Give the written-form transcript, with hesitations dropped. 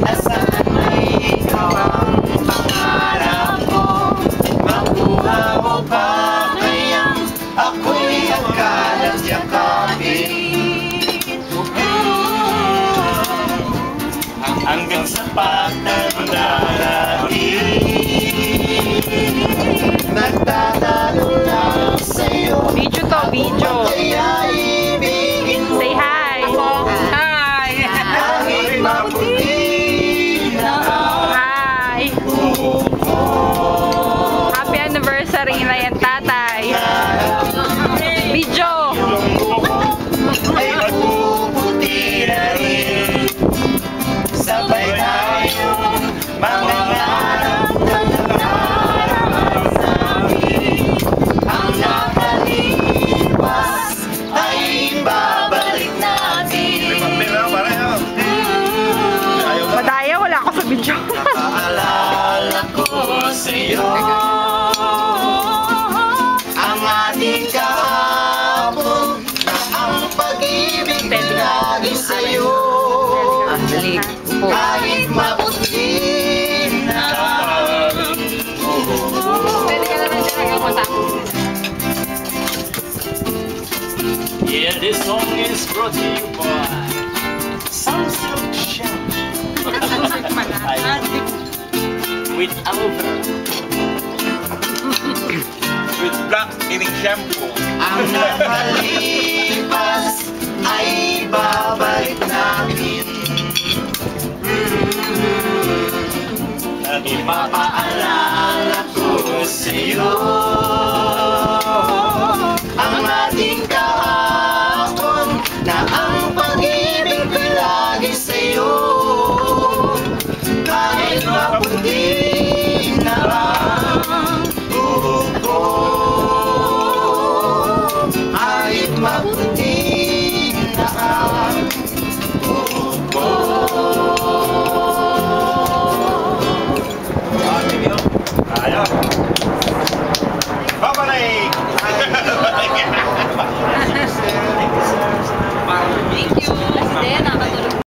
Nasaan may ikaw ang pangarap ko? Makuha mo ba kayang ako'y akalat yakapin? Hanggang sa pagdadarating, nagtatanong lang sa'yo. Video to, video. Say hi. Hi. Kahit maputi na Hi. Happy anniversary na yan, tatay. Video. ay mapuputi na rin. Sabay tayong mangangarap ng nakaraan namin. Ang nakalipas ay babalik natin. Madaya, wala ako sa video. Paalala ko sa'yo ang ating kahapon na ang pag-ibig lagi sa'yo. Kahit maputi na Pwede ka naman siya nagapunta. Yeah, this song is brought to you by Samsung Shampoo with aloe vera. With black healing shampoo. Ang nakalipas ay babalik natin. Ipapaalala ko sa'yo